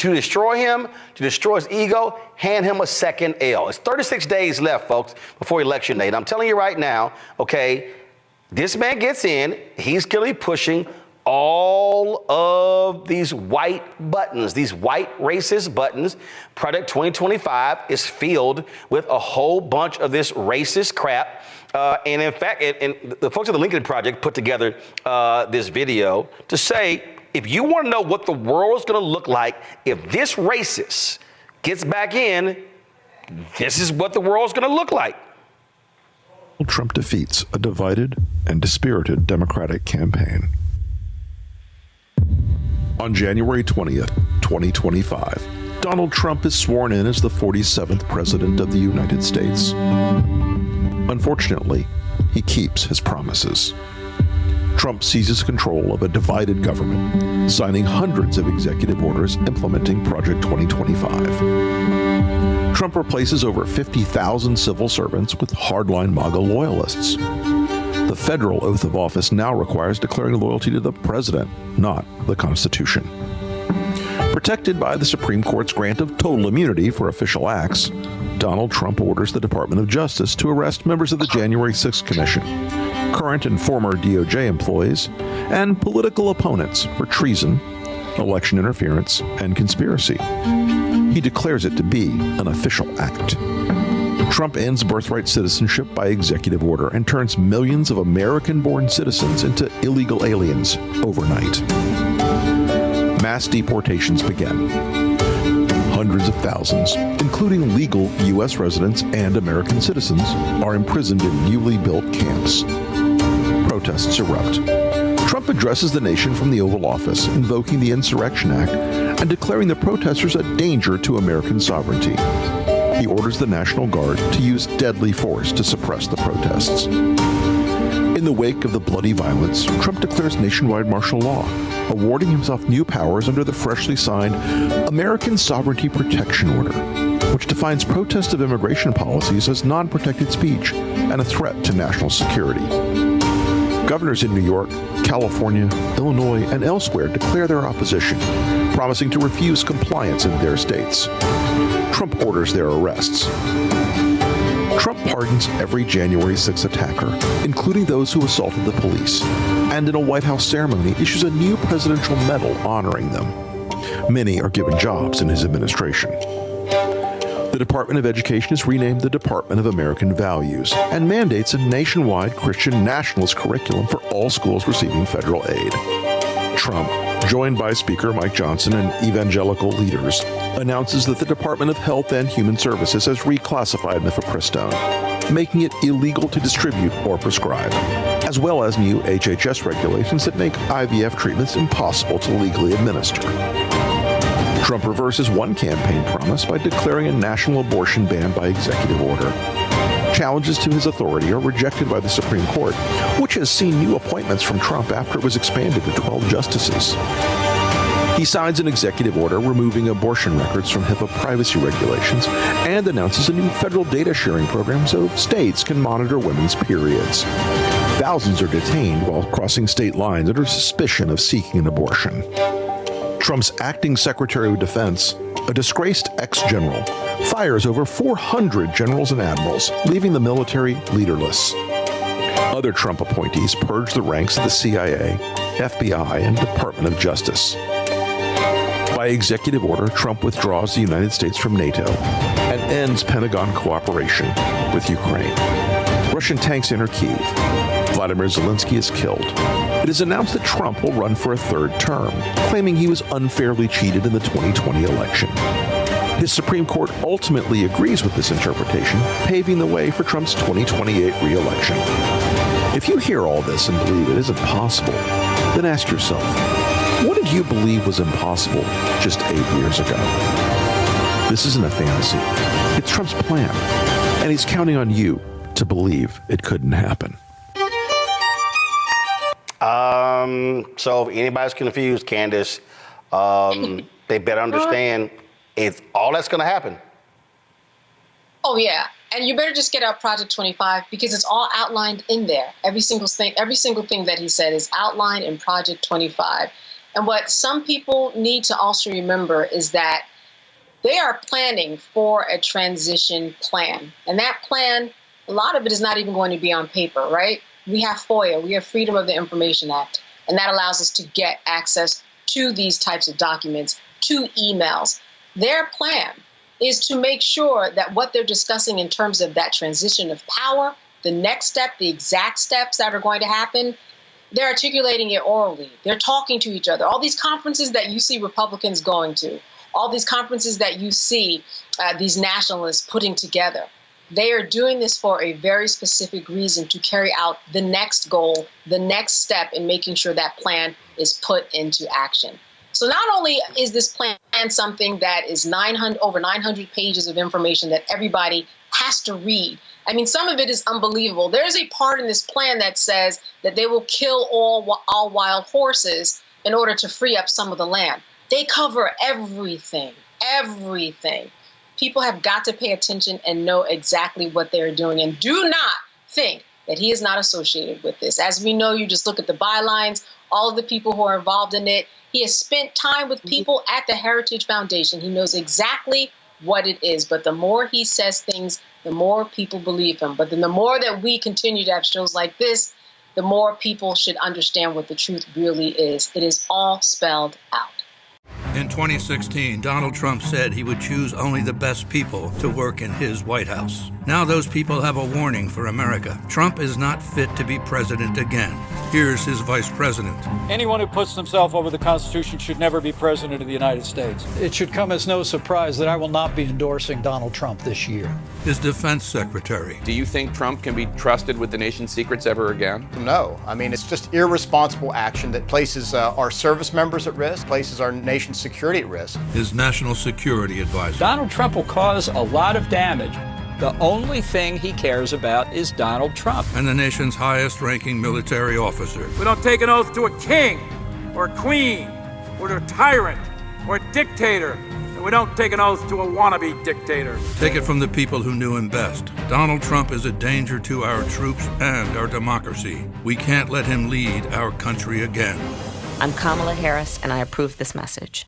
to destroy him, to destroy his ego, hand him a second L. It's 36 days left, folks, before election day. And I'm telling you right now, okay, this man gets in, he's clearly pushing all of these white buttons, these white racist buttons. Project 2025 is filled with a whole bunch of this racist crap. And in fact, and the folks at the Lincoln Project put together this video to say, if you want to know what the world is going to look like if this racist gets back in, this is what the world's going to look like. Trump defeats a divided and dispirited Democratic campaign. On January 20th, 2025, Donald Trump is sworn in as the 47th President of the United States. Unfortunately, he keeps his promises. Trump seizes control of a divided government, signing hundreds of executive orders implementing Project 2025. Trump replaces over 50,000 civil servants with hardline MAGA loyalists. The federal oath of office now requires declaring loyalty to the president, not the Constitution. Protected by the Supreme Court's grant of total immunity for official acts, Donald Trump orders the Department of Justice to arrest members of the January 6th Commission, current and former DOJ employees, and political opponents for treason, election interference, and conspiracy. He declares it to be an official act. Trump ends birthright citizenship by executive order and turns millions of American-born citizens into illegal aliens overnight. Mass deportations begin. Hundreds of thousands, including legal U.S. residents and American citizens, are imprisoned in newly built camps. Protests erupt. Trump addresses the nation from the Oval Office, invoking the Insurrection Act and declaring the protesters a danger to American sovereignty. He orders the National Guard to use deadly force to suppress the protests. In the wake of the bloody violence, Trump declares nationwide martial law, awarding himself new powers under the freshly signed American Sovereignty Protection Order, which defines protest of immigration policies as non-protected speech and a threat to national security. Governors in New York, California, Illinois, and elsewhere declare their opposition, promising to refuse compliance in their states. Trump orders their arrests. Trump pardons every January 6th attacker, including those who assaulted the police, and in a White House ceremony issues a new presidential medal honoring them. Many are given jobs in his administration. The Department of Education is renamed the Department of American Values and mandates a nationwide Christian nationalist curriculum for all schools receiving federal aid. Trump, joined by Speaker Mike Johnson and evangelical leaders, announces that the Department of Health and Human Services has reclassified mifepristone, making it illegal to distribute or prescribe, as well as new HHS regulations that make IVF treatments impossible to legally administer. Trump reverses one campaign promise by declaring a national abortion ban by executive order. Challenges to his authority are rejected by the Supreme Court, which has seen new appointments from Trump after it was expanded to 12 justices. He signs an executive order removing abortion records from HIPAA privacy regulations and announces a new federal data sharing program so states can monitor women's periods. Thousands are detained while crossing state lines under suspicion of seeking an abortion. Trump's acting Secretary of Defense, a disgraced ex-general, fires over 400 generals and admirals, leaving the military leaderless. Other Trump appointees purge the ranks of the CIA, FBI, and Department of Justice. By executive order, Trump withdraws the United States from NATO and ends Pentagon cooperation with Ukraine. Russian tanks enter Kyiv. Vladimir Zelensky is killed. It is announced that Trump will run for a third term, claiming he was unfairly cheated in the 2020 election. His Supreme Court ultimately agrees with this interpretation, paving the way for Trump's 2028 re-election. If you hear all this and believe it isn't possible, then ask yourself, what did you believe was impossible just 8 years ago? This isn't a fantasy. It's Trump's plan, and he's counting on you to believe it couldn't happen. So if anybody's confused, Candace, they better understand it's all that's going to happen. Oh, yeah. And you better just get out Project 25 because it's all outlined in there. Every single thing that he said is outlined in Project 25. And what some people need to also remember is that they are planning for a transition plan. And that plan, a lot of it is not even going to be on paper, right? We have FOIA, we have Freedom of the Information Act, and that allows us to get access to these types of documents, to emails. Their plan is to make sure that what they're discussing in terms of that transition of power, the next step, the exact steps that are going to happen, they're articulating it orally. They're talking to each other. All these conferences that you see Republicans going to, all these conferences that you see these nationalists putting together, they are doing this for a very specific reason, to carry out the next goal, the next step in making sure that plan is put into action. So not only is this plan something that is over 900 pages of information that everybody has to read. I mean, some of it is unbelievable. There's a part in this plan that says that they will kill all wild horses in order to free up some of the land. They cover everything, everything. People have got to pay attention and know exactly what they're doing, and do not think that he is not associated with this. As we know, you just look at the bylines, all of the people who are involved in it. He has spent time with people at the Heritage Foundation. He knows exactly what it is. But the more he says things, the more people believe him. But then the more that we continue to have shows like this, the more people should understand what the truth really is. It is all spelled out. In 2016, Donald Trump said he would choose only the best people to work in his White House. Now those people have a warning for America. Trump is not fit to be president again. Here's his vice president. Anyone who puts themselves over the Constitution should never be president of the United States. It should come as no surprise that I will not be endorsing Donald Trump this year. His defense secretary. Do you think Trump can be trusted with the nation's secrets ever again? No. I mean, it's just irresponsible action that places our service members at risk, places our nation's security at risk. His national security advisor. Donald Trump will cause a lot of damage. The only thing he cares about is Donald Trump. And the nation's highest-ranking military officer. We don't take an oath to a king or a queen or to a tyrant or a dictator. And we don't take an oath to a wannabe dictator. Take it from the people who knew him best. Donald Trump is a danger to our troops and our democracy. We can't let him lead our country again. I'm Kamala Harris, and I approve this message.